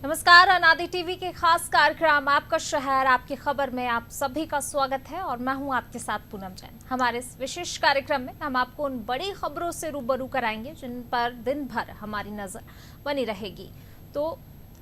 नमस्कार, अनादि टीवी के खास कार्यक्रम आपका शहर आपकी खबर में आप सभी का स्वागत है और मैं हूं आपके साथ पूनम जैन। हमारे इस विशेष कार्यक्रम में हम आपको उन बड़ी खबरों से रूबरू कराएंगे जिन पर दिन भर हमारी नजर बनी रहेगी। तो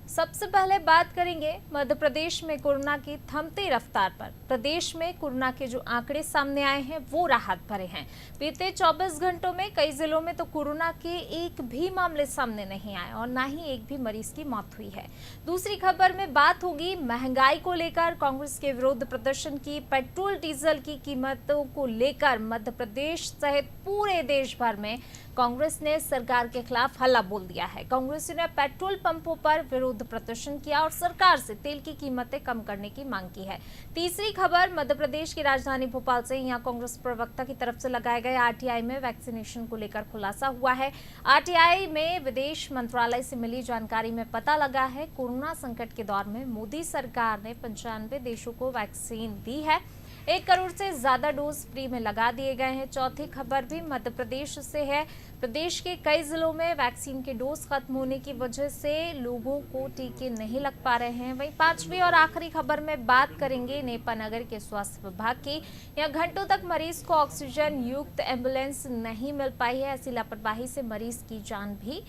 सबसे पहले बात करेंगे मध्य प्रदेश में कोरोना की थमती रफ्तार पर। प्रदेश में कोरोना के जो आंकड़े सामने आए हैं वो राहत भरे हैं। बीते 24 घंटों में कई जिलों में तो कोरोना के एक भी मामले सामने नहीं आए और ना ही एक भी मरीज की मौत हुई है। दूसरी खबर में बात होगी महंगाई को लेकर कांग्रेस के विरोध प्रदर्शन की। पेट्रोल डीजल की कीमतों को लेकर मध्य प्रदेश सहित पूरे देश भर में कांग्रेस ने सरकार के खिलाफ हल्ला बोल दिया है। कांग्रेस ने पेट्रोल पंपों पर विरोध प्रदर्शन किया और सरकार से तेल की कीमतें कम करने की मांग की है। तीसरी खबर मध्य प्रदेश की राजधानी भोपाल से। यहाँ कांग्रेस प्रवक्ता की तरफ से लगाए गए आरटीआई में वैक्सीनेशन को लेकर खुलासा हुआ है। आरटीआई में विदेश मंत्रालय से मिली जानकारी में पता लगा है कोरोना संकट के दौर में मोदी सरकार ने 95 देशों को वैक्सीन दी है। 1 करोड़ से ज्यादा डोज फ्री में लगा दिए गए हैं। चौथी खबर भी मध्य प्रदेश से है। प्रदेश के कई जिलों में वैक्सीन के डोज खत्म होने की वजह से लोगों को टीके नहीं लग पा रहे हैं। वहीं पांचवी और आखिरी खबर में बात करेंगे नेपानगर के स्वास्थ्य विभाग की। यहाँ घंटों तक मरीज को ऑक्सीजन युक्त एम्बुलेंस नहीं मिल पाई है। ऐसी लापरवाही से मरीज की जान भी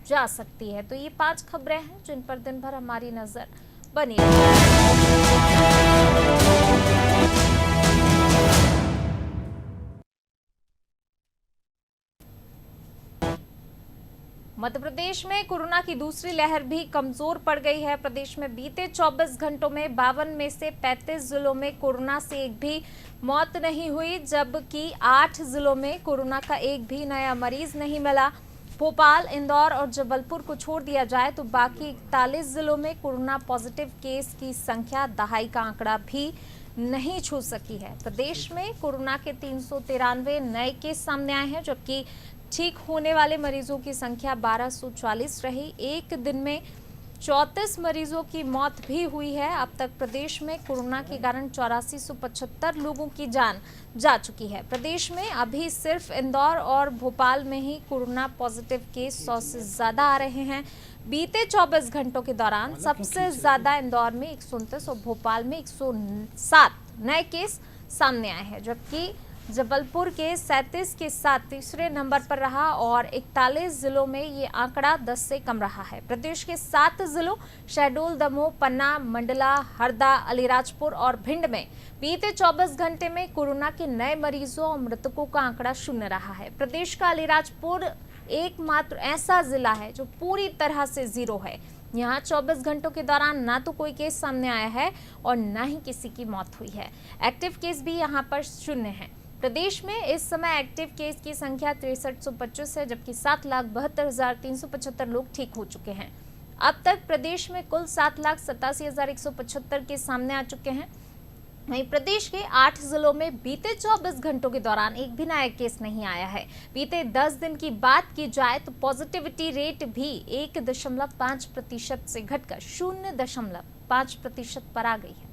जा सकती है। तो ये 5 खबरें हैं जिन पर दिन भर हमारी नजर बनी मध्य प्रदेश में कोरोना की दूसरी लहर भी कमजोर पड़ गई है। प्रदेश में बीते 24 घंटों में 52 में से 35 जिलों में कोरोना से एक भी मौत नहीं हुई, जबकि 8 जिलों में कोरोना का एक भी नया मरीज नहीं मिला। भोपाल, इंदौर और जबलपुर को छोड़ दिया जाए तो बाकी 41 जिलों में कोरोना पॉजिटिव केस की संख्या दहाई का आंकड़ा भी नहीं छू सकी है। प्रदेश में कोरोना के 393 नए केस सामने आए हैं, जबकि ठीक होने वाले मरीजों की संख्या 1240 रही। एक दिन में 34 मरीजों की मौत भी हुई है। अब तक प्रदेश में कोरोना के कारण 8475 लोगों की जान जा चुकी है। प्रदेश में अभी सिर्फ इंदौर और भोपाल में ही कोरोना पॉजिटिव केस 100 से ज्यादा आ रहे हैं। बीते 24 घंटों के दौरान सबसे ज्यादा इंदौर में 129 और भोपाल में 107 नए केस सामने आए हैं, जबकि जबलपुर के 37 के साथ तीसरे नंबर पर रहा और 41 जिलों में ये आंकड़ा 10 से कम रहा है। प्रदेश के 7 जिलों शहडोल, दमोह, पन्ना, मंडला, हरदा, अलीराजपुर और भिंड में बीते 24 घंटे में कोरोना के नए मरीजों और मृतकों का आंकड़ा शून्य रहा है। प्रदेश का अलीराजपुर एकमात्र ऐसा जिला है जो पूरी तरह से जीरो है। यहाँ 24 घंटों के दौरान ना तो कोई केस सामने आया है और ना ही किसी की मौत हुई है। एक्टिव केस भी यहाँ पर शून्य है। प्रदेश में इस समय एक्टिव केस की संख्या 6325 है, जबकि 7,72,375 लोग ठीक हो चुके हैं। अब तक प्रदेश में कुल 7,87,175 केस सामने आ चुके हैं। वहीं प्रदेश के 8 जिलों में बीते 24 घंटों के दौरान एक भी नया केस नहीं आया है। बीते 10 दिन की बात की जाए तो पॉजिटिविटी रेट भी 1.5% से घटकर 0.5% पर आ गई है।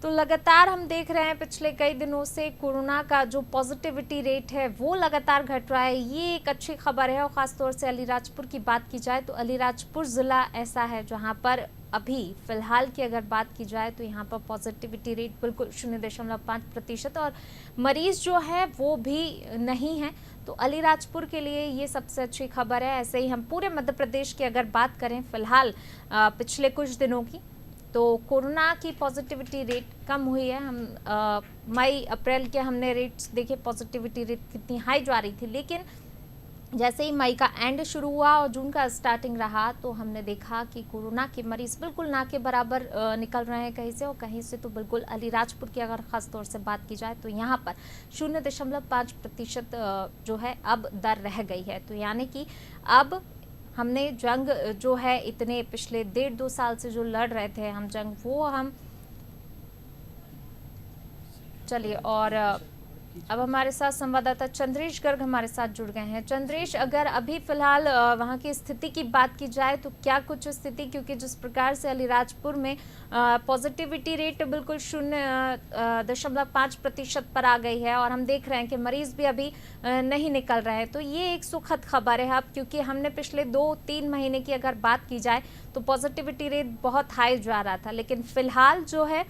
तो लगातार हम देख रहे हैं पिछले कई दिनों से कोरोना का जो पॉजिटिविटी रेट है वो लगातार घट रहा है। ये एक अच्छी खबर है और खासतौर से अलीराजपुर की बात की जाए तो अलीराजपुर ज़िला ऐसा है जहां पर अभी फिलहाल की अगर बात की जाए तो यहाँ पर पॉजिटिविटी रेट बिल्कुल 0.5% और मरीज जो है वो भी नहीं है। तो अलीराजपुर के लिए ये सबसे अच्छी खबर है। ऐसे ही हम पूरे मध्य प्रदेश की अगर बात करें फिलहाल पिछले कुछ दिनों की, तो कोरोना की पॉजिटिविटी रेट कम हुई है। हम मई अप्रैल के हमने रेट्स देखे, पॉजिटिविटी रेट कितनी हाई जा रही थी, लेकिन जैसे ही मई का एंड शुरू हुआ और जून का स्टार्टिंग रहा तो हमने देखा कि कोरोना के मरीज बिल्कुल ना के बराबर निकल रहे हैं कहीं से, और कहीं से तो बिल्कुल अलीराजपुर की अगर ख़ास तौर से बात की जाए तो यहाँ पर 0.5% जो है अब दर रह गई है। तो यानी कि अब हमने जंग जो है इतने पिछले 1.5-2 साल से जो लड़ रहे थे हम जंग, वो हम चलिए और अब हमारे साथ संवाददाता चंद्रेश गर्ग हमारे साथ जुड़ गए हैं। चंद्रेश, अगर अभी फिलहाल वहां की स्थिति की बात की जाए तो क्या कुछ स्थिति, क्योंकि जिस प्रकार से अलीराजपुर में पॉजिटिविटी रेट बिल्कुल 0.5% पर आ गई है और हम देख रहे हैं कि मरीज भी अभी नहीं निकल रहे हैं, तो ये एक सुखद खबर है अब, क्योंकि हमने पिछले 2-3 महीने की अगर बात की जाए तो पॉजिटिविटी रेट बहुत हाई जा रहा था, लेकिन फिलहाल जो है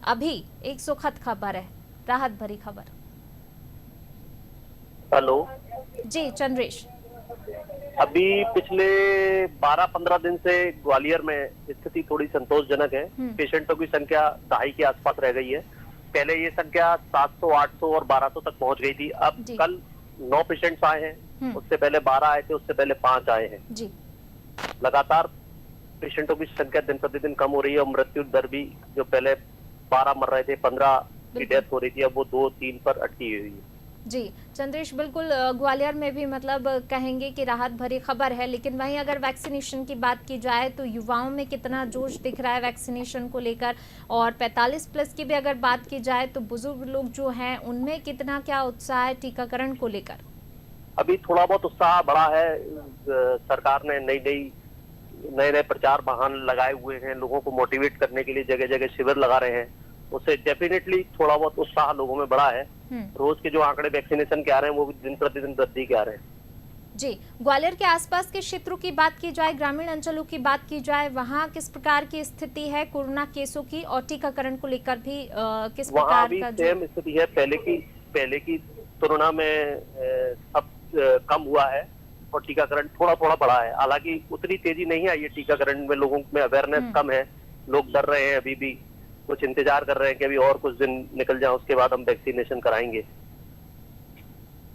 अभी एक सुखद खबर है, राहत भरी खबर। हेलो जी चंद्रेश। अभी पिछले 12-15 दिन से ग्वालियर में स्थिति थोड़ी संतोषजनक है। पेशेंटों की संख्या 250 के आसपास रह गई है। पहले ये संख्या 700, 800 और 1200 तक पहुंच गई थी। अब कल 9 पेशेंट्स आए हैं, उससे पहले 12 आए थे, उससे पहले 5 आए हैं। जी। लगातार पेशेंटों की संख्या दिन प्रतिदिन कम हो रही है और मृत्यु दर भी, जो पहले 12 मर रहे थे, 15 की डेथ हो रही थी, अब वो 2-3 पर अटकी हुई है। जी चंद्रेश, बिल्कुल ग्वालियर में भी मतलब कहेंगे कि राहत भरी खबर है, लेकिन वहीं अगर वैक्सीनेशन की बात की जाए तो युवाओं में कितना जोश दिख रहा है वैक्सीनेशन को लेकर, और 45 प्लस की भी अगर बात की जाए तो बुजुर्ग लोग जो हैं उनमें कितना क्या उत्साह है टीकाकरण को लेकर? अभी थोड़ा बहुत उत्साह बढ़ा है। सरकार ने नए प्रचार वाहन लगाए हुए हैं, लोगों को मोटिवेट करने के लिए जगह जगह शिविर लगा रहे हैं, उससे डेफिनेटली थोड़ा बहुत उत्साह लोगों में बढ़ा है। रोज के जो आंकड़े वैक्सीनेशन के आ रहे हैं वो भी दिन प्रतिदिन वृद्धि के आ रहे हैं। जी, ग्वालियर के आसपास के क्षेत्रों की बात की जाए, ग्रामीण अंचलों की बात की जाए, वहाँ किस प्रकार की स्थिति है कोरोना केसों की और टीकाकरण को लेकर भी किस प्रकार का? सेम स्थिति है, पहले की तुलना में अब कम हुआ है और टीकाकरण थोड़ा थोड़ा बढ़ा है। हालांकि उतनी तेजी नहीं आई है टीकाकरण में, लोगों में अवेयरनेस कम है, लोग डर रहे हैं, अभी भी कुछ इंतजार कर रहे हैं कि अभी और कुछ दिन निकल जाए, उसके बाद हम वैक्सीनेशन कराएंगे।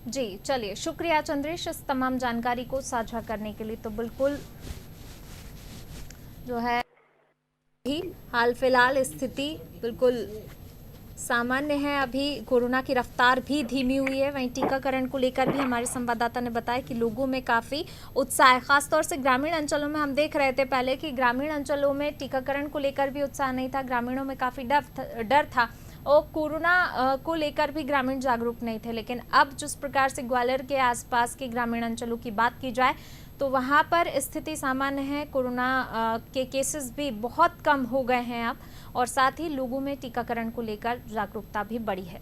जी चलिए, शुक्रिया चंद्रेश इस तमाम जानकारी को साझा करने के लिए। तो बिल्कुल जो है हाल फिलहाल स्थिति बिल्कुल सामान्य है, अभी कोरोना की रफ्तार भी धीमी हुई है। वहीं टीकाकरण को लेकर भी हमारे संवाददाता ने बताया कि लोगों में काफ़ी उत्साह है, खासतौर से ग्रामीण अंचलों में। हम देख रहे थे पहले कि ग्रामीण अंचलों में टीकाकरण को लेकर भी उत्साह नहीं था, ग्रामीणों में काफ़ी डर था और कोरोना को लेकर भी ग्रामीण जागरूक नहीं थे। लेकिन अब जिस प्रकार से ग्वालियर के आसपास के ग्रामीण अंचलों की बात की जाए तो वहाँ पर स्थिति सामान्य है, कोरोना के केसेस भी बहुत कम हो गए हैं अब, और साथ ही लोगों में टीकाकरण को लेकर जागरूकता भी बढ़ी है।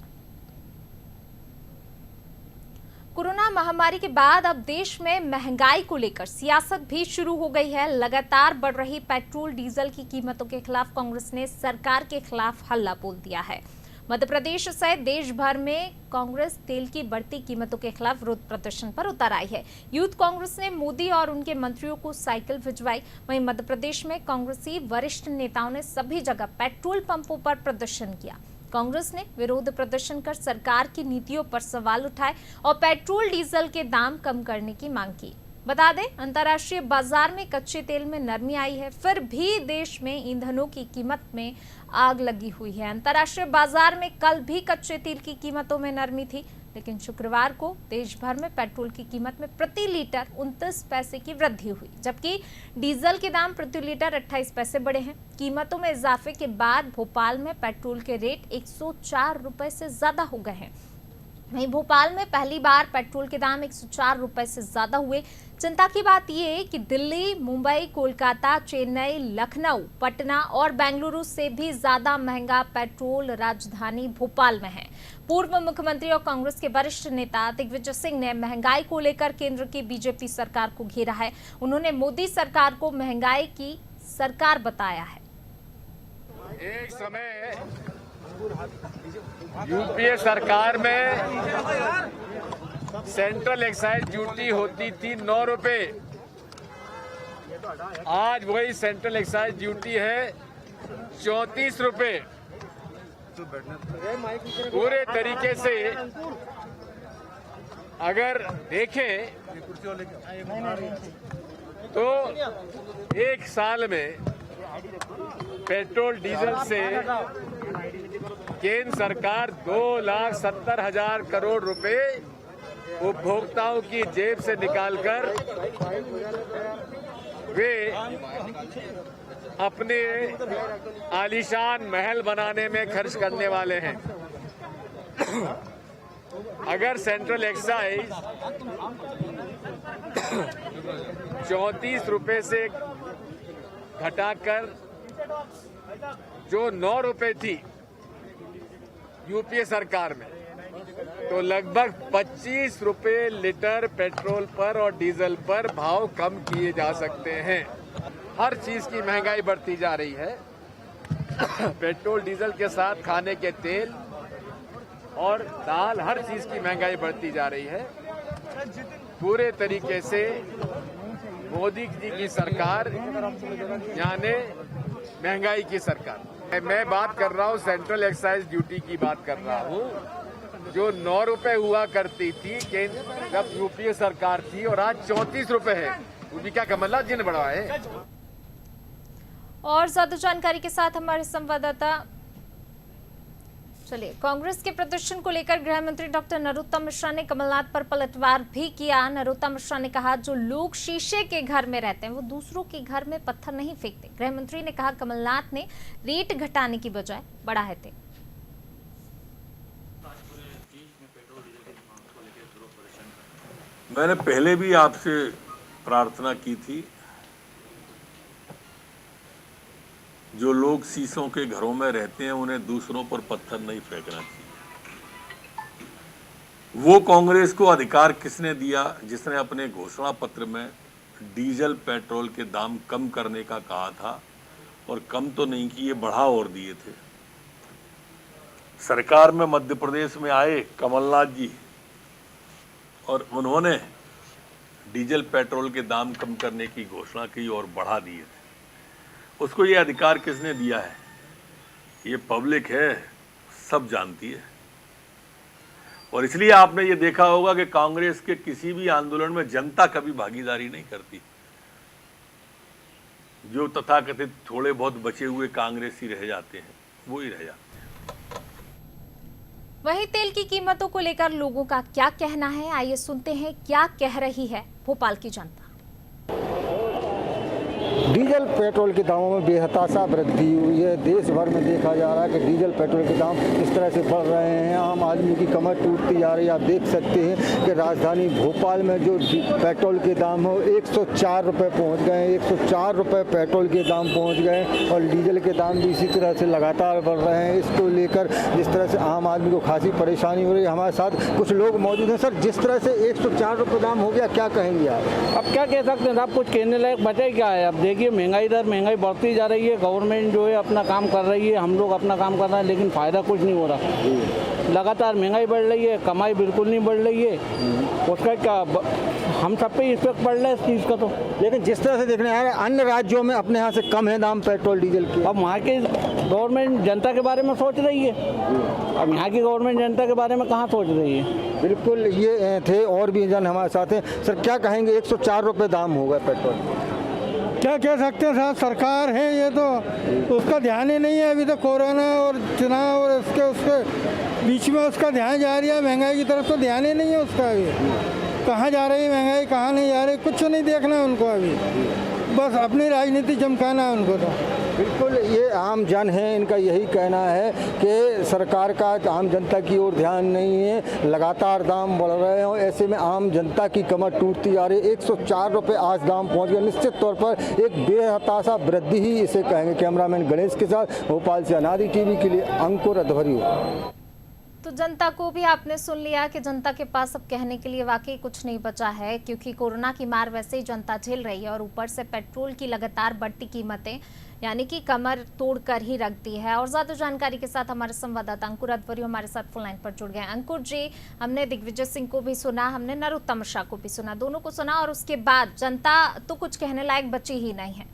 कोरोना महामारी के बाद अब देश में महंगाई को लेकर सियासत भी शुरू हो गई है। लगातार बढ़ रही पेट्रोल डीजल की कीमतों के खिलाफ कांग्रेस ने सरकार के खिलाफ हल्ला बोल दिया है। मध्य प्रदेश सहित देश भर में कांग्रेस तेल की बढ़ती कीमतों के खिलाफ विरोध प्रदर्शन पर उतर आई है। यूथ कांग्रेस ने मोदी और उनके मंत्रियों को साइकिल भिजवाई। वहीं मध्य प्रदेश में कांग्रेसी वरिष्ठ नेताओं ने सभी जगह पेट्रोल पंपों पर प्रदर्शन किया। कांग्रेस ने विरोध प्रदर्शन कर सरकार की नीतियों पर सवाल उठाए और पेट्रोल डीजल के दाम कम करने की मांग की। बता दें, अंतर्राष्ट्रीय बाजार में कच्चे तेल में नरमी आई है, फिर भी देश में ईंधनों की कीमत में आग लगी हुई है। अंतर्राष्ट्रीय बाजार में कल भी कच्चे तेल की कीमतों में नरमी थी, लेकिन शुक्रवार को देश भर में पेट्रोल की कीमत में प्रति लीटर 29 पैसे की वृद्धि हुई, जबकि डीजल के दाम प्रति लीटर 28 पैसे बढ़े हैं। कीमतों में इजाफे के बाद भोपाल में पेट्रोल के रेट 104 रुपए से ज्यादा हो गए हैं। वहीं भोपाल में पहली बार पेट्रोल के दाम 104 रुपए से ज्यादा हुए। चिंता की बात यह कि दिल्ली, मुंबई, कोलकाता, चेन्नई, लखनऊ, पटना और बेंगलुरु से भी ज्यादा महंगा पेट्रोल राजधानी भोपाल में है। पूर्व मुख्यमंत्री और कांग्रेस के वरिष्ठ नेता दिग्विजय सिंह ने महंगाई को लेकर केंद्र की बीजेपी सरकार को घेरा है। उन्होंने मोदी सरकार को महंगाई की सरकार बताया है। एक समय यूपीए सरकार में सेंट्रल एक्साइज ड्यूटी होती थी 9 रुपए। आज वही सेंट्रल एक्साइज ड्यूटी है 34 रुपए। पूरे तरीके से अगर देखें तो एक साल में पेट्रोल डीजल से केंद्र सरकार 2,70,000 करोड़ रुपए उपभोक्ताओं की जेब से निकालकर वे अपने आलीशान महल बनाने में खर्च करने वाले हैं। अगर सेंट्रल एक्साइज 34 रुपए से घटाकर जो 9 रुपए थी यूपीए सरकार में, तो लगभग 25 रुपए लीटर पेट्रोल पर और डीजल पर भाव कम किए जा सकते हैं। हर चीज की महंगाई बढ़ती जा रही है। पेट्रोल डीजल के साथ खाने के तेल और दाल, हर चीज की महंगाई बढ़ती जा रही है। पूरे तरीके से मोदी जी की सरकार यानी महंगाई की सरकार। मैं बात कर रहा हूँ सेंट्रल एक्साइज ड्यूटी की बात कर रहा हूँ, जो 9 रुपए हुआ करती थी जब यूपीए सरकार थी, और आज 34 रुपए है। उनकी क्या कमलनाथ जी ने बढ़ाए? और ज्यादा जानकारी के साथ हमारे संवाददाता। चलिए, कांग्रेस के प्रदर्शन को लेकर गृह मंत्री डॉक्टर नरोत्तम मिश्रा ने कमलनाथ पर पलटवार भी किया। नरोत्तम मिश्रा ने कहा, जो लोग शीशे के घर में रहते हैं वो दूसरों के घर में पत्थर नहीं फेंकते। गृह मंत्री ने कहा, कमलनाथ ने रेट घटाने की बजाय बढ़ाए थे। मैंने पहले भी आपसे प्रार्थना की थी, जो लोग शीशों के घरों में रहते हैं उन्हें दूसरों पर पत्थर नहीं फेंकना चाहिए। वो कांग्रेस को अधिकार किसने दिया जिसने अपने घोषणा पत्र में डीजल पेट्रोल के दाम कम करने का कहा था, और कम तो नहीं किए, बढ़ा और दिए थे। सरकार में मध्य प्रदेश में आए कमलनाथ जी और उन्होंने डीजल पेट्रोल के दाम कम करने की घोषणा की और बढ़ा दिए थे। उसको ये अधिकार किसने दिया है? ये पब्लिक है, सब जानती है। और इसलिए आपने ये देखा होगा कि कांग्रेस के किसी भी आंदोलन में जनता कभी भागीदारी नहीं करती। जो तथाकथित थोड़े बहुत बचे हुए कांग्रेसी रह जाते हैं, वो ही रह जाते हैं। वहीं तेल की कीमतों को लेकर लोगों का क्या कहना है, आइए सुनते हैं क्या कह रही है भोपाल की जनता। डीजल पेट्रोल के दामों में बेहताशा वृद्धि हुई है। देश भर में देखा जा रहा है कि डीजल पेट्रोल के दाम इस तरह से बढ़ रहे हैं, आम आदमी की कमर टूटती जा रही है। आप देख सकते हैं कि राजधानी भोपाल में जो पेट्रोल के दाम हो 104 रुपये पहुँच गए, 104 रुपये पेट्रोल के दाम पहुँच गए, और डीजल के दाम भी इसी तरह से लगातार बढ़ रहे हैं। इसको लेकर जिस तरह से आम आदमी को खासी परेशानी हो रही है। हमारे साथ कुछ लोग मौजूद हैं। सर, जिस तरह से 104 रुपये दाम हो गया, क्या कहेंगे आप? अब क्या कह सकते हैं आप, कुछ कहने लायक बचे क्या है? अब देखिए, महंगाई दर महंगाई बढ़ती जा रही है। गवर्नमेंट जो है अपना काम कर रही है, हम लोग अपना काम कर रहे हैं, लेकिन फ़ायदा कुछ नहीं हो रहा। लगातार महंगाई बढ़ रही है, कमाई बिल्कुल नहीं बढ़ रही है। उसका क्या, हम सब पे इफेक्ट पड़ रहा है इस चीज़ का। तो लेकिन जिस तरह से देखने आ रहा है, अन्य राज्यों में अपने यहाँ से कम है दाम पेट्रोल डीजल के। अब वहाँ की गवर्नमेंट जनता के बारे में सोच रही है, अब यहाँ की गवर्नमेंट जनता के बारे में कहाँ सोच रही है? बिल्कुल, ये थे और भी जन हमारे साथ हैं। सर, क्या कहेंगे? 104 रुपये दाम हो गए पेट्रोल। क्या कह सकते हैं साहब, सरकार है ये तो उसका ध्यान ही नहीं है। अभी तो कोरोना और चुनाव और उसके बीच में उसका ध्यान जा रही है, महंगाई की तरफ तो ध्यान ही नहीं है उसका। अभी कहाँ जा रही है महंगाई, कहाँ नहीं जा रही, कुछ नहीं देखना है उनको। अभी बस अपनी राजनीति चमकाना है उनको। तो बिल्कुल, ये आम जन है, इनका यही कहना है कि सरकार का आम जनता की ओर ध्यान नहीं है, लगातार दाम बढ़ रहे हैं और ऐसे में आम जनता की कमर टूटती जा रही है। 104 रुपये आज दाम पहुंच गया। निश्चित तौर पर एक बेहताशा वृद्धि ही इसे कहेंगे। कैमरामैन गणेश के साथ भोपाल से अनादि टीवी के लिए अंकुर अध्वरी। तो जनता को भी आपने सुन लिया कि जनता के पास अब कहने के लिए वाकई कुछ नहीं बचा है, क्योंकि कोरोना की मार वैसे ही जनता झेल रही है और ऊपर से पेट्रोल की लगातार बढ़ती कीमतें यानी कि कमर तोड़ कर ही रख दी है। और ज्यादा जानकारी के साथ हमारे संवाददाता अंकुर अध्वरी हमारे साथ फोन लाइन पर जुड़ गए। अंकुर जी, हमने दिग्विजय सिंह को भी सुना, हमने नरोत्तम मिश्रा को भी सुना, दोनों को सुना, और उसके बाद जनता तो कुछ कहने लायक बची ही नहीं है।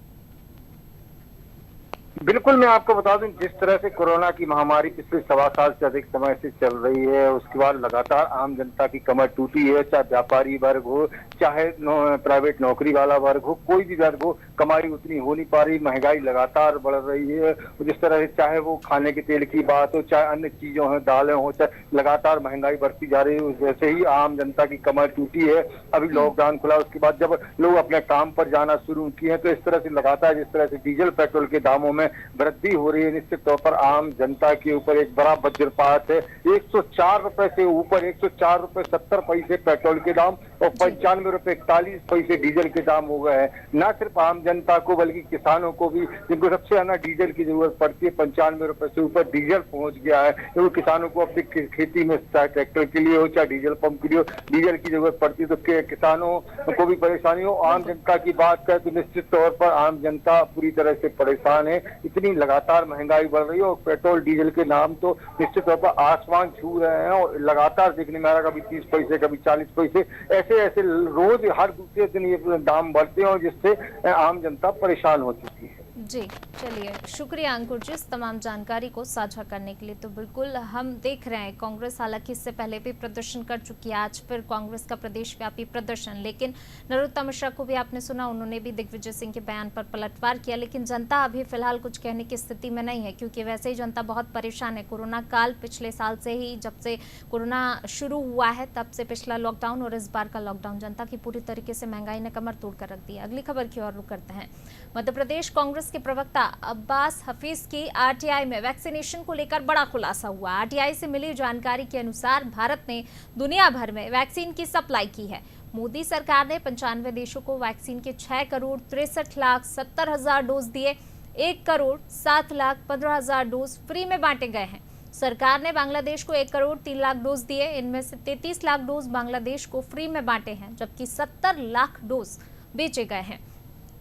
बिल्कुल, मैं आपको बता दूं, जिस तरह से कोरोना की महामारी पिछले 1.25 साल से अधिक समय से चल रही है, उसके बाद लगातार आम जनता की कमर टूटी है। चाहे व्यापारी वर्ग हो, चाहे प्राइवेट नौकरी वाला वर्ग हो, कोई भी वर्ग हो, कमाई उतनी हो नहीं पा रही, महंगाई लगातार बढ़ रही है। जिस तरह से चाहे वो खाने के तेल की बात हो, चाहे अन्य चीजों हैं, दालें हो, चाहे लगातार महंगाई बढ़ती जा रही है, वैसे ही आम जनता की कमर टूटी है। अभी लॉकडाउन खुला, उसके बाद जब लोग अपने काम पर जाना शुरू किए हैं, तो इस तरह से लगातार जिस तरह से डीजल पेट्रोल के दामों में वृद्धि हो रही है, निश्चित तौर पर आम जनता के ऊपर एक बड़ा वज्रपात है। 104 रुपए से ऊपर 104 रुपए 70 पैसे पेट्रोल के दाम और 95 रुपए 41 पैसे डीजल के दाम हो गए हैं। न सिर्फ आम जनता को बल्कि किसानों को भी, जिनको सबसे ज्यादा डीजल की जरूरत पड़ती है, 95 रुपए से ऊपर डीजल पहुंच गया है। तो किसानों को अपनी खेती में चाहे ट्रैक्टर के लिए हो, चाहे डीजल पंप के लिए हो, डीजल की जरूरत पड़ती है, तो किसानों को भी परेशानी हो। आम जनता की बात करें तो निश्चित तौर पर आम जनता पूरी तरह से परेशान है। इतनी लगातार महंगाई बढ़ रही है और पेट्रोल डीजल के नाम तो निश्चित तौर पर आसमान छू रहे हैं और लगातार देखने में आ रहा, कभी 30 पैसे कभी 40 पैसे, ऐसे ऐसे रोज हर दूसरे दिन ये दाम बढ़ते हैं और जिससे आम जनता परेशान हो चुकी है। जी चलिए, शुक्रिया अंकुर जी इस तमाम जानकारी को साझा करने के लिए। तो बिल्कुल हम देख रहे हैं कांग्रेस हालांकि इससे पहले भी प्रदर्शन कर चुकी है, आज फिर कांग्रेस का प्रदेश व्यापी प्रदर्शन। लेकिन नरोत्तम मिश्रा को भी आपने सुना, उन्होंने भी दिग्विजय सिंह के बयान पर पलटवार किया। लेकिन जनता अभी फिलहाल कुछ कहने की स्थिति में नहीं है, क्योंकि वैसे ही जनता बहुत परेशान है। कोरोना काल पिछले साल से ही, जब से कोरोना शुरू हुआ है तब से पिछला लॉकडाउन और इस बार का लॉकडाउन जनता की पूरी तरीके से महंगाई ने कमर तोड़ कर रख दी है। अगली खबर की ओर रुख करते हैं। मध्य प्रदेश कांग्रेस के प्रवक्ता अब्बास हफीज की आरटीआई में वैक्सीनेशन को लेकर बड़ा खुलासा हुआ। आरटीआई से मिली जानकारी के अनुसार भारत ने दुनिया भर में वैक्सीन की सप्लाई की है। मोदी सरकार ने 95 देशों को वैक्सीन के 6,63,70,000 डोज दिए। 1,07,15,000 डोज फ्री में बांटे गए हैं। सरकार ने बांग्लादेश को 1,03,00,000 डोज दिए। इनमें से 33 लाख डोज बांग्लादेश को फ्री में बांटे हैं, जबकि 70 लाख डोज बेचे गए हैं।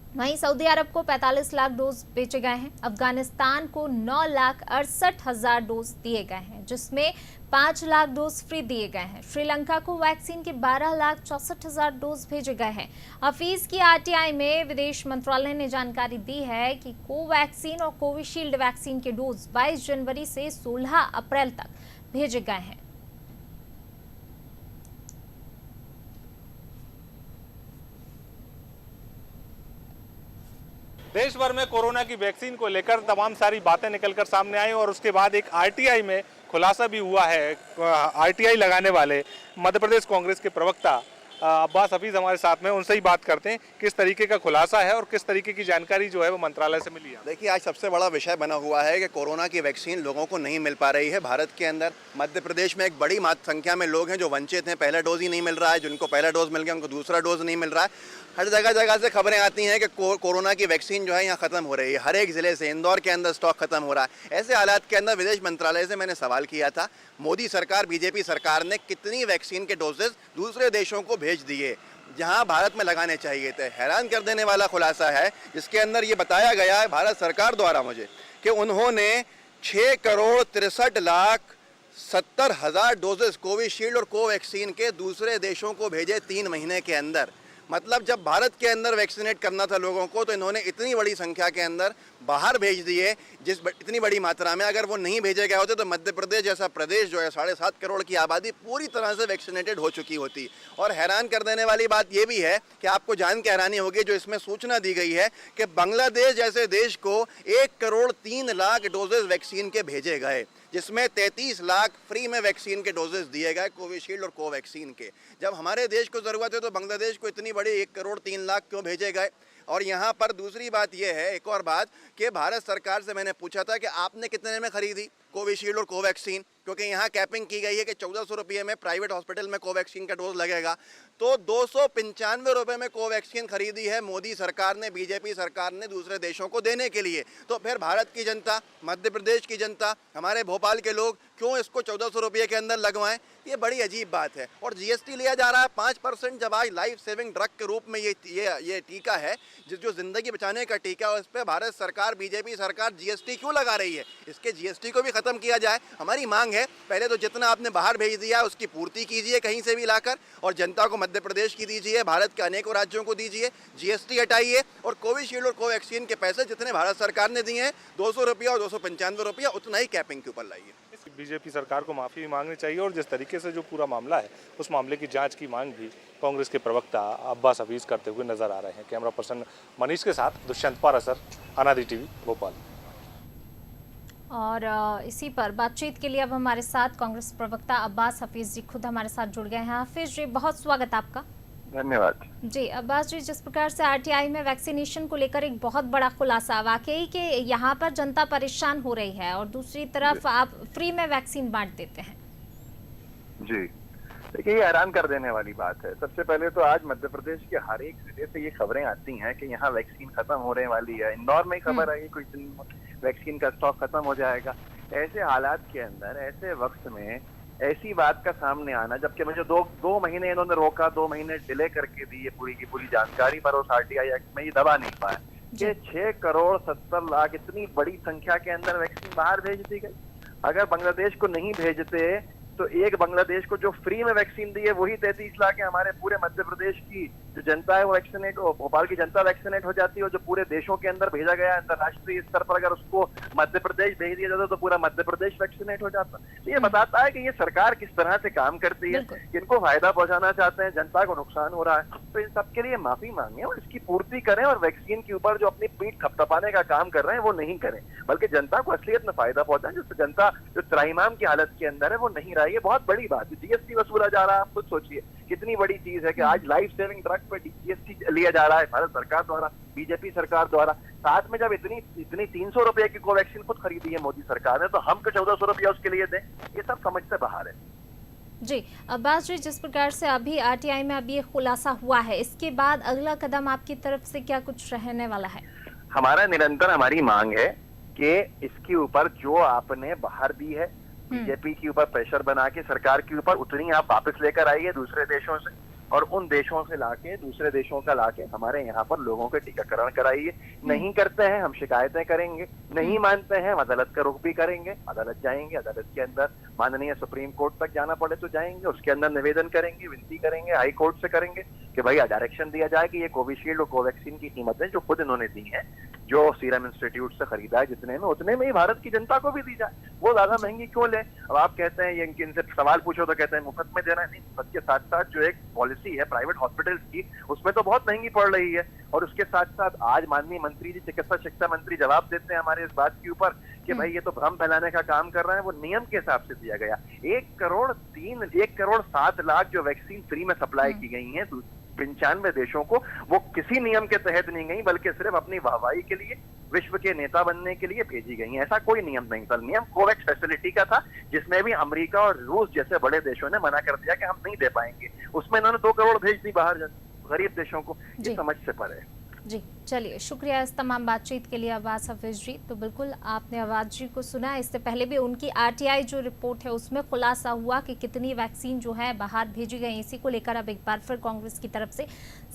वहीं सऊदी अरब को 45 लाख डोज बेचे गए हैं। अफगानिस्तान को 9,68,000 डोज दिए गए हैं, जिसमें 5 लाख डोज फ्री दिए गए हैं। श्रीलंका को वैक्सीन के 12,64,000 डोज भेजे गए हैं। हफीज की आरटीआई में विदेश मंत्रालय ने जानकारी दी है कि कोवैक्सीन और कोविशील्ड वैक्सीन के डोज 22 जनवरी से 16 अप्रैल तक भेजे गए हैं। देश भर में कोरोना की वैक्सीन को लेकर तमाम सारी बातें निकलकर सामने आई और उसके बाद एक आरटीआई में खुलासा भी हुआ है। आरटीआई लगाने वाले मध्य प्रदेश कांग्रेस के प्रवक्ता अब्बास हफीज हमारे साथ में, उनसे ही बात करते हैं किस तरीके का खुलासा है और किस तरीके की जानकारी जो है वो मंत्रालय से मिली है। देखिए, आज सबसे बड़ा विषय बना हुआ है कि कोरोना की वैक्सीन लोगों को नहीं मिल पा रही है भारत के अंदर। मध्य प्रदेश में एक बड़ी संख्या में लोग हैं जो वंचित हैं, पहला डोज ही नहीं मिल रहा है। जिनको पहला डोज मिल गया उनको दूसरा डोज नहीं मिल रहा है। हर जगह से खबरें आती हैं कि कोरोना की वैक्सीन जो है यहाँ ख़त्म हो रही है। हर एक ज़िले से, इंदौर के अंदर स्टॉक ख़त्म हो रहा है। ऐसे हालात के अंदर विदेश मंत्रालय से मैंने सवाल किया था, मोदी सरकार, बीजेपी सरकार ने कितनी वैक्सीन के डोजेज दूसरे देशों को भेज दिए जहां भारत में लगाने चाहिए थे। हैरान कर देने वाला खुलासा है, जिसके अंदर ये बताया गया है भारत सरकार द्वारा मुझे कि उन्होंने 6,63,70,000 डोजेस कोविशील्ड और कोवैक्सीन के दूसरे देशों को भेजे 3 महीने के अंदर। मतलब जब भारत के अंदर वैक्सीनेट करना था लोगों को, तो इन्होंने इतनी बड़ी संख्या के अंदर बाहर भेज दिए। इतनी बड़ी मात्रा में अगर वो नहीं भेजे गए होते तो मध्य प्रदेश जैसा प्रदेश जो है 7.5 करोड़ की आबादी पूरी तरह से वैक्सीनेटेड हो चुकी होती। और हैरान कर देने वाली बात ये भी है कि आपको जान के हैरानी होगी, जो इसमें सूचना दी गई है कि बांग्लादेश जैसे देश को 1,03,00,000 डोजेज वैक्सीन के भेजे गए, जिसमें 33 लाख फ्री में वैक्सीन के डोजेस दिए गए कोविशील्ड और कोवैक्सीन के। जब हमारे देश को ज़रूरत है तो बांग्लादेश को इतनी बड़ी 1,03,00,000 क्यों भेजे गए? और यहाँ पर दूसरी बात यह है, एक और बात, कि भारत सरकार से मैंने पूछा था कि आपने कितने में खरीदी कोविशील्ड और कोवैक्सीन, क्योंकि यहाँ कैपिंग की गई है कि 1400 रुपये में प्राइवेट हॉस्पिटल में कोवैक्सीन का डोज लगेगा। तो 295 रुपये में कोवैक्सीन खरीदी है मोदी सरकार ने, बीजेपी सरकार ने दूसरे देशों को देने के लिए। तो फिर भारत की जनता, मध्य प्रदेश की जनता, हमारे भोपाल के लोग क्यों इसको 1400 रुपये के अंदर लगवाएं? ये बड़ी अजीब बात है। और जीएसटी लिया जा रहा है 5%, जब आज लाइफ सेविंग ड्रग के रूप में ये टीका है, जो ज़िंदगी बचाने का टीका है, उस पर भारत सरकार, बीजेपी सरकार जीएसटी क्यों लगा रही है? इसके जीएसटी को भी ख़त्म किया जाए। हमारी मांग है, पहले तो जितना आपने बाहर भेज दिया उसकी पूर्ति कीजिए कहीं से भी लाकर, और जनता को मध्य प्रदेश की दीजिए, भारत के अनेकों राज्यों को दीजिए। जीएसटी हटाइए और कोविशील्ड और कोवैक्सीन के पैसे जितने भारत सरकार ने दिए हैं, 200 रुपया और 295 रुपया, उतना ही कैपिंग के ऊपर लाइए। बीजेपी सरकार को माफ़ी भी मांगनी चाहिए और जिस तरीके से जो पूरा मामला है उस मामले की जांच की मांग भी कांग्रेस के प्रवक्ता अब्बास हफीज़ करते हुए नजर आ रहे हैं। कैमरा पर्सन मनीष के साथ दुष्यंत पारासर, अनादि टीवी, भोपाल। और इसी पर बातचीत के लिए अब हमारे साथ कांग्रेस प्रवक्ता अब्बास हफीज़ जी खुद हमारे साथ जुड़ गए हैं। हफीज़ जी, बहुत स्वागत आपका। धन्यवाद जी। अब्बास जी, जिस प्रकार से आरटीआई में वैक्सीनेशन को लेकर एक बहुत बड़ा खुलासा, वाकई कि यहाँ पर जनता परेशान हो रही है और दूसरी तरफ आप फ्री में वैक्सीन बांट देते हैं। जी, देखिए ये हैरान कर देने वाली बात है। सबसे पहले तो आज मध्य प्रदेश के हर एक जिले से ये खबरें आती हैं कि यहाँ वैक्सीन खत्म होने वाली है। इंदौर में खबर आई कुछ दिन वैक्सीन का स्टॉक खत्म हो जाएगा। ऐसे हालात के अंदर, ऐसे वक्त में ऐसी बात का सामने आना, जबकि मुझे दो महीने इन्होंने रोका, 2 महीने डिले करके दी ये पूरी की पूरी जानकारी, पर उस आरटीआई एक्ट में ये दबा नहीं पाया कि 6 करोड़ 70 लाख इतनी बड़ी संख्या के अंदर वैक्सीन बाहर भेज दी गई। अगर बांग्लादेश को नहीं भेजते तो एक बांग्लादेश को जो फ्री में वैक्सीन दी है वही 33 लाख है। हमारे पूरे मध्य प्रदेश की जो जनता है वो वैक्सीनेट, भोपाल की जनता वैक्सीनेट हो जाती है। और जो पूरे देशों के अंदर भेजा गया अंतर्राष्ट्रीय स्तर पर अगर उसको मध्य प्रदेश भेज दिया जाता तो पूरा मध्य प्रदेश वैक्सीनेट हो जाता। तो ये बताता है कि ये सरकार किस तरह से काम करती है, किनको फायदा पहुंचाना चाहते हैं, जनता को नुकसान हो रहा है। तो इन सबके लिए माफी मांगे और इसकी पूर्ति करें और वैक्सीन के ऊपर जो अपनी पीठ थपथपाने का काम कर रहे हैं वो नहीं करें, बल्कि जनता को असलियत में फायदा पहुंचाएं। जिससे जनता जो त्राहिमाम की हालत के अंदर है वो नहीं रही है। बहुत बड़ी बात है, जीएसटी वसूला जा रहा है। आप खुद सोचिए कितनी बड़ी चीज है कि आज लाइफ सेविंग ड्रग पे जीएसटी लिया जा रहा है भारत सरकार द्वारा, बीजेपी सरकार द्वारा। साथ में जब इतनी 300 रुपए की कोवैक्सीन खुद खरीदी है मोदी सरकार ने, तो हम को 1400 रुपया उसके लिए दें, ये सब समझ से बाहर है। जी अब्बास जी, जिस प्रकार से अभी आरटीआई में अभी ये खुलासा हुआ है, इसके बाद अगला कदम आपकी तरफ से क्या कुछ रहने वाला है? हमारा निरंतर हमारी मांग है कि इसके ऊपर जो आपने बाहर दी है बीजेपी के ऊपर प्रेशर बना के सरकार के ऊपर, उतनी आप वापस लेकर आइए दूसरे देशों से, और उन देशों से लाके, दूसरे देशों का लाके हमारे यहाँ पर लोगों के टीकाकरण कराइए। नहीं करते हैं हम शिकायतें करेंगे, नहीं मानते हैं हम अदालत का रुख भी करेंगे, अदालत जाएंगे, अदालत के अंदर माननीय सुप्रीम कोर्ट तक जाना पड़े तो जाएंगे, उसके अंदर निवेदन करेंगे, विनती करेंगे, हाई कोर्ट से करेंगे कि भाई डायरेक्शन दिया जाए कि ये कोविशील्ड और कोवैक्सीन की कीमतें जो खुद इन्होंने दी है, जो सीरम इंस्टीट्यूट से खरीदा है जितने में, उतने में ही भारत की जनता को भी दी जाए। वो ज्यादा महंगी क्यों ले? अब आप कहते हैं ये इनसे सवाल पूछो तो कहते हैं मुफ्त में देना है। नहीं, मुफ्त के साथ साथ जो एक पॉलिसी है प्राइवेट हॉस्पिटल्स की, उसमें तो बहुत महंगी पड़ रही है। और उसके साथ साथ आज माननीय मंत्री जी, चिकित्सा शिक्षा मंत्री जवाब देते हैं हमारे इस बात के ऊपर कि भाई ये तो भ्रम फैलाने का काम कर रहे हैं। वो नियम के हिसाब से दिया गया 1 करोड़ 7 लाख जो वैक्सीन फ्री में सप्लाई की गई है 95 देशों को, वो किसी नियम के तहत नहीं गई, बल्कि सिर्फ अपनी वाहवाही के लिए, विश्व के नेता बनने के लिए भेजी गई है। ऐसा कोई नियम नहीं था। नियम कोवैक्स फैसिलिटी का था, जिसमें भी अमेरिका और रूस जैसे बड़े देशों ने मना कर दिया कि हम नहीं दे पाएंगे। उसमें इन्होंने 2 करोड़ भेज दी बाहर गरीब देशों को। ये समझ से परे है। जी चलिए, शुक्रिया इस तमाम बातचीत के लिए अब्बास हफीज़ जी। तो बिल्कुल आपने अब्बास जी को सुना। इससे पहले भी उनकी आरटीआई जो रिपोर्ट है उसमें खुलासा हुआ कि कितनी वैक्सीन जो है बाहर भेजी गई। इसी को लेकर अब एक बार फिर कांग्रेस की तरफ से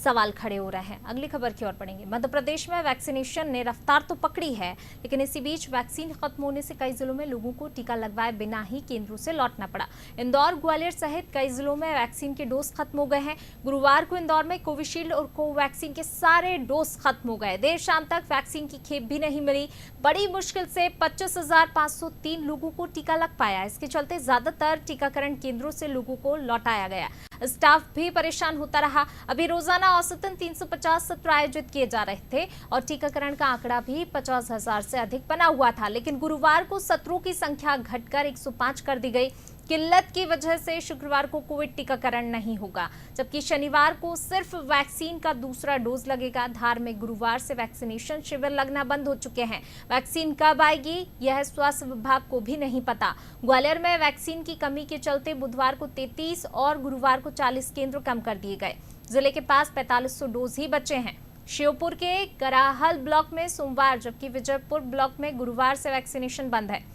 सवाल खड़े हो रहे हैं। अगली खबर की ओर बढ़ेंगे। मध्य प्रदेश में वैक्सीनेशन ने रफ्तार तो पकड़ी है, लेकिन इसी बीच वैक्सीन खत्म होने से कई जिलों में लोगों को टीका लगवाए बिना ही केंद्रों से लौटना पड़ा। इंदौर, ग्वालियर सहित कई जिलों में वैक्सीन के डोज खत्म हो गए हैं। गुरुवार को इंदौर में कोविशील्ड और कोवैक्सीन के सारे डोज खत्म हो गए। देर शाम तक वैक्सीन की खेप भी नहीं मिली। बड़ी मुश्किल से 25,503 लोगों को टीका लग पाया। इसके चलते ज्यादातर टीकाकरण केंद्रों से लोगों को लौटाया गया। स्टाफ भी परेशान होता रहा। अभी रोजाना औसतन 350 सत्र आयोजित किए जा रहे थे और टीकाकरण का आंकड़ा भी 50,000 से अधिक बना हुआ था, लेकिन गुरुवार को सत्रों की संख्या घटकर 105 कर दी गई। किल्लत की वजह से शुक्रवार को कोविड टीकाकरण नहीं होगा, जबकि शनिवार को सिर्फ वैक्सीन का दूसरा डोज लगेगा। धार में गुरुवार से वैक्सीनेशन शिविर लगना बंद हो चुके हैं। वैक्सीन कब आएगी यह स्वास्थ्य विभाग को भी नहीं पता। ग्वालियर में वैक्सीन की कमी के चलते बुधवार को 33 और गुरुवार को 40 केंद्र कम कर दिए गए। जिले के पास 4500 डोज ही बचे हैं। श्योपुर के कराहल ब्लॉक में सोमवार, जबकि विजयपुर ब्लॉक में गुरुवार से वैक्सीनेशन बंद है।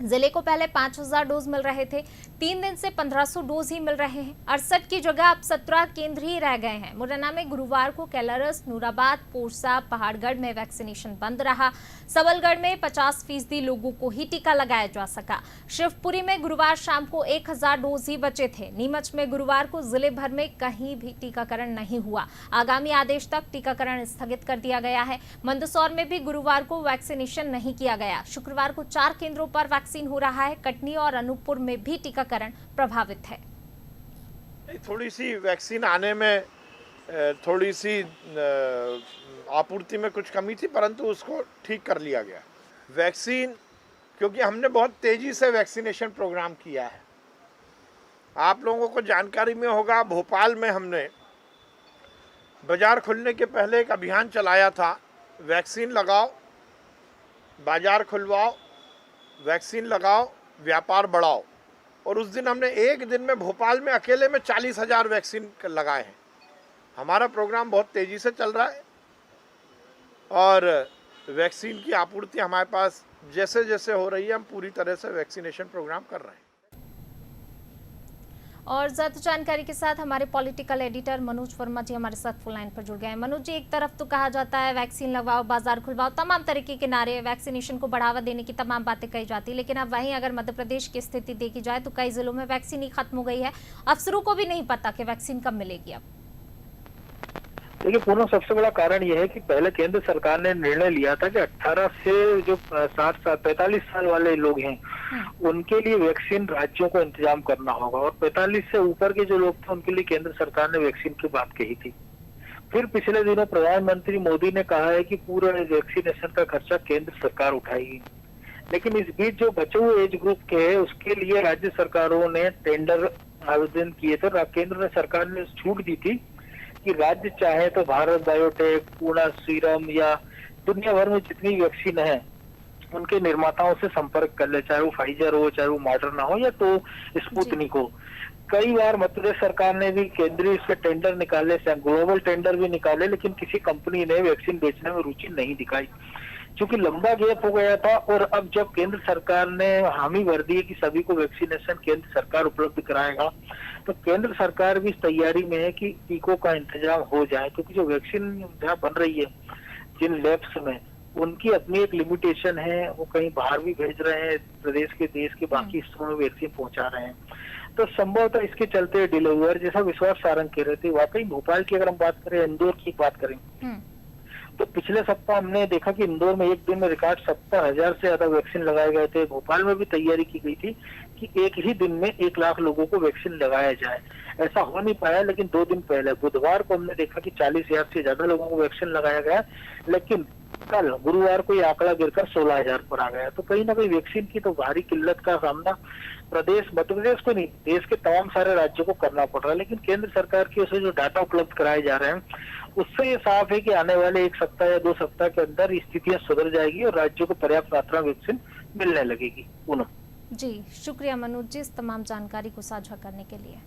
जिले को पहले 5000 डोज मिल रहे थे, 3 दिन से 1500 डोज ही मिल रहे हैं। 68 की जगह अब 17 केंद्र ही रह गए हैं। मुरैना में गुरुवार को कैलारस, नूराबाद, पोरसा, पहाड़गढ़ में वैक्सीनेशन बंद रहा। सबलगढ़ में 50% लोगों को ही टीका लगाया जा सका। शिवपुरी में गुरुवार शाम को 1000 डोज ही बचे थे। नीमच में गुरुवार को जिले भर में कहीं भी टीकाकरण नहीं हुआ। आगामी आदेश तक टीकाकरण स्थगित कर दिया गया है। मंदसौर में भी गुरुवार को वैक्सीनेशन नहीं किया गया। शुक्रवार को 4 केंद्रों पर वैक्सीन हो रहा है। कटनी और अनूपपुर में भी टीकाकरण प्रभावित है। थोड़ी सी वैक्सीन आने में थोड़ी सी आपूर्ति में कुछ कमी थी, परंतु उसको ठीक कर लिया गया। वैक्सीन, क्योंकि हमने बहुत तेजी से वैक्सीनेशन प्रोग्राम किया है। आप लोगों को जानकारी में होगा, भोपाल में हमने बाजार खुलने के पहले एक अभियान चलाया था, वैक्सीन लगाओ, बाजार खुलवाओ, वैक्सीन लगाओ, व्यापार बढ़ाओ। और उस दिन हमने एक दिन में भोपाल में अकेले में 40,000 वैक्सीन लगाए हैं। हमारा प्रोग्राम बहुत तेज़ी से चल रहा है और वैक्सीन की आपूर्ति हमारे पास जैसे जैसे हो रही है, हम पूरी तरह से वैक्सीनेशन प्रोग्राम कर रहे हैं। और ज्यादा जानकारी के साथ हमारे पॉलिटिकल एडिटर मनोज वर्मा जी हमारे साथ फोन लाइन पर जुड़ गए हैं। मनोज जी, एक तरफ तो कहा जाता है वैक्सीन लगवाओ, बाजार खुलवाओ, तमाम तरीके के नारे, वैक्सीनेशन को बढ़ावा देने की तमाम बातें कही जाती है, लेकिन अब वहीं अगर मध्य प्रदेश की स्थिति देखी जाए तो कई जिलों में वैक्सीन ही खत्म हो गई है। अफसरों को भी नहीं पता कि वैक्सीन कब मिलेगी। अब देखिए पूनम, सबसे बड़ा कारण यह है कि पहले केंद्र सरकार ने निर्णय लिया था कि 18 से जो 45 साल वाले लोग हैं उनके लिए वैक्सीन राज्यों को इंतजाम करना होगा, और 45 से ऊपर के जो लोग थे उनके लिए केंद्र सरकार ने वैक्सीन की बात कही थी। फिर पिछले दिनों प्रधानमंत्री मोदी ने कहा है कि पूरा वैक्सीनेशन का खर्चा केंद्र सरकार उठाएगी, लेकिन इस बीच जो बचे हुए एज ग्रुप के हैं उसके लिए राज्य सरकारों ने टेंडर आवेदन किए थे। केंद्र सरकार ने छूट दी थी कि राज्य चाहे तो भारत बायोटेक, पूना सीरम या दुनिया भर में जितनी वैक्सीन है उनके निर्माताओं से संपर्क कर ले, चाहे वो फाइजर हो, चाहे वो मॉडर्ना हो या तो स्पुतनिक हो। कई बार मध्य प्रदेश सरकार ने भी केंद्रीय इसके टेंडर निकाले, ग्लोबल टेंडर भी निकाले, लेकिन किसी कंपनी ने वैक्सीन बेचने में रुचि नहीं दिखाई क्योंकि लंबा गैप हो गया था। और अब जब केंद्र सरकार ने हामी भर दी है कि सभी को वैक्सीनेशन केंद्र सरकार उपलब्ध कराएगा, तो केंद्र सरकार भी इस तैयारी में है कि टीकों का इंतजाम हो जाए, क्योंकि जो वैक्सीन जहाँ बन रही है जिन लैब्स में, उनकी अपनी एक लिमिटेशन है, वो कहीं बाहर भी भेज रहे हैं, प्रदेश के देश के बाकी हिस्सों में वैक्सीन पहुंचा रहे हैं, तो संभवतः इसके चलते डिले हुआ। जैसा विश्वास सारंग कह रहे थे, वाकई भोपाल की अगर हम बात करें, इंदौर की बात करें तो पिछले सप्ताह हमने देखा कि इंदौर में एक दिन में रिकॉर्ड 70,000 से ज्यादा वैक्सीन लगाए गए थे। भोपाल में भी तैयारी की गई थी कि एक ही दिन में 1 लाख लोगों को वैक्सीन लगाया जाए। ऐसा हो नहीं पाया, लेकिन 2 दिन पहले बुधवार को हमने देखा कि 40,000 से ज्यादा लोगों को वैक्सीन लगाया गया, लेकिन कल गुरुवार को ये आंकड़ा गिरकर 16,000 पर आ गया। तो कहीं ना कहीं वैक्सीन की तो भारी किल्लत का सामना मध्य प्रदेश को नहीं, देश के तमाम सारे राज्यों को करना पड़ रहा है। लेकिन केंद्र सरकार की ओर से जो डाटा उपलब्ध कराए जा रहे हैं उससे ये साफ है कि आने वाले 1 सप्ताह या 2 सप्ताह के अंदर स्थितियां सुधर जाएगी और राज्यों को पर्याप्त मात्रा में वैक्सीन मिलने लगेगी। पूनम जी, शुक्रिया मनोज जी इस तमाम जानकारी को साझा करने के लिए।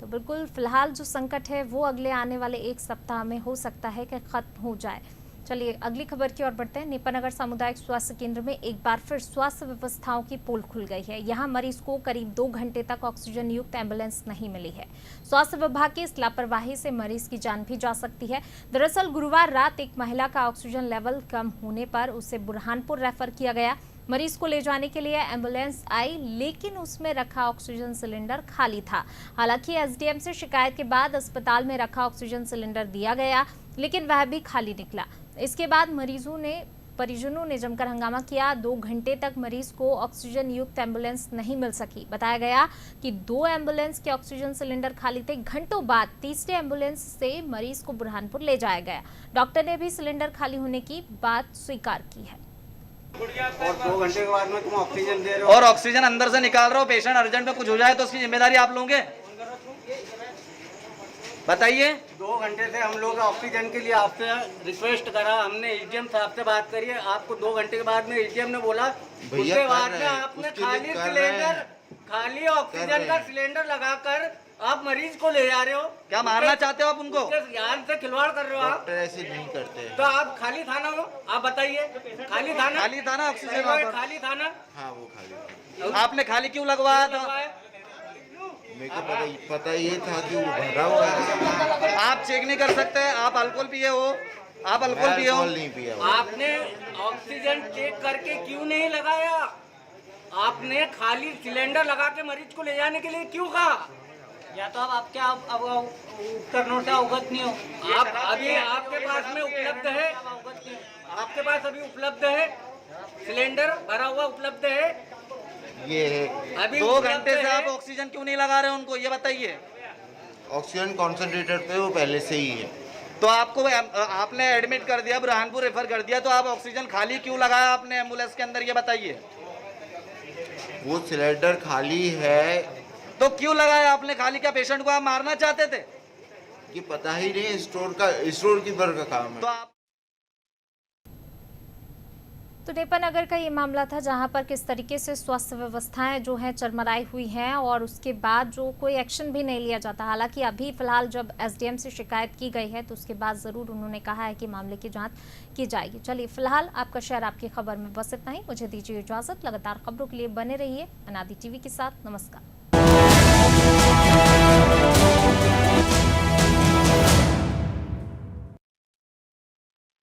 तो बिल्कुल फिलहाल जो संकट है वो अगले आने वाले 1 सप्ताह में हो सकता है कि खत्म हो जाए। चलिए अगली खबर की ओर बढ़ते हैं। नेपानगर सामुदायिक स्वास्थ्य केंद्र में एक बार फिर स्वास्थ्य व्यवस्थाओं की पोल खुल गई है। यहां मरीज को करीब 2 घंटे तक ऑक्सीजन युक्त एम्बुलेंस नहीं मिली है। स्वास्थ्य विभाग की इस लापरवाही से मरीज की जान भी जा सकती है। दरअसल गुरुवार रात एक महिला का ऑक्सीजन लेवल कम होने पर उसे बुरहानपुर रेफर किया गया। मरीज को ले जाने के लिए एम्बुलेंस आई, लेकिन उसमें रखा ऑक्सीजन सिलेंडर खाली था। हालांकि एसडीएम से शिकायत के बाद अस्पताल में रखा ऑक्सीजन सिलेंडर दिया गया, लेकिन वह भी खाली निकला। इसके बाद परिजनों ने जमकर हंगामा किया। 2 घंटे तक मरीज को ऑक्सीजन युक्त एम्बुलेंस नहीं मिल सकी। बताया गया कि 2 एम्बुलेंस के ऑक्सीजन सिलेंडर खाली थे। घंटों बाद तीसरे एम्बुलेंस से मरीज को बुरहानपुर ले जाया गया। डॉक्टर ने भी सिलेंडर खाली होने की बात स्वीकार की है। और 2 घंटे के बाद में तुम ऑक्सीजन दे रहे हो और ऑक्सीजन अंदर से निकाल रहे हो। पेशेंट अर्जेंट में कुछ हो जाए तो उसकी जिम्मेदारी आप लोगे, बताइए। 2 घंटे से हम लोग ऑक्सीजन के लिए आपसे रिक्वेस्ट करा, हमने एसडीएम साहब से बात करी है। आपको 2 घंटे के बाद में एसडीएम ने बोला, उसके बाद में आपने खाली ऑक्सीजन का सिलेंडर लगाकर आप मरीज को ले जा रहे हो। क्या मारना चाहते हो आप उनको? जान से खिलवाड़ कर रहे हो आप। ऐसे नहीं करते तो आप खाली थाना हो, आप बताइए। खाली थाना ऑक्सीजन खाली थाना। हाँ वो खाली। आपने खाली क्यों लगवाया था? मेरे को पता ये था कि वो भरा हुआ है। आप चेक नहीं कर सकते? आप अल्कोहल पिए हो? आप अल्कोहल पिए हो? नहीं पिया। आपने ऑक्सीजन चेक करके क्यों नहीं लगाया? आपने खाली सिलेंडर लगा के मरीज को ले जाने के लिए क्यों कहा? या तो आप क्या उपकरणों से अवगत नहीं हो? आप अभी आपके पास में उपलब्ध है, आपके पास अभी उपलब्ध है सिलेंडर भरा हुआ उपलब्ध है, ये है। अभी 2 घंटे से आप ऑक्सीजन क्यों नहीं लगा रहे उनको, ये बताइए। ऑक्सीजन कॉन्सेंट्रेटर पे वो पहले से ही है। तो आपको आपने एडमिट कर दिया, बुरहानपुर रेफर कर दिया, तो आप ऑक्सीजन खाली क्यों लगाया आपने एम्बुलेंस के अंदर, ये बताइए। वो सिलेंडर खाली है। तो क्यों लगाया आपने खाली? क्या पेशेंट को आप मारना चाहते थे? ये पता ही नहीं, स्टोर कीपर का काम है। तो आप तो नेपानगर का ये मामला था जहां पर किस तरीके से स्वास्थ्य व्यवस्थाएं जो हैं चरमराई हुई हैं और उसके बाद जो कोई एक्शन भी नहीं लिया जाता। हालांकि अभी फिलहाल जब एसडीएम से शिकायत की गई है तो उसके बाद ज़रूर उन्होंने कहा है कि मामले की जांच की जाएगी। चलिए फिलहाल आपका शहर आपकी खबर में बस इतना ही। मुझे दीजिए इजाज़त। लगातार खबरों के लिए बने रहिए अनादि टीवी के साथ। नमस्कार।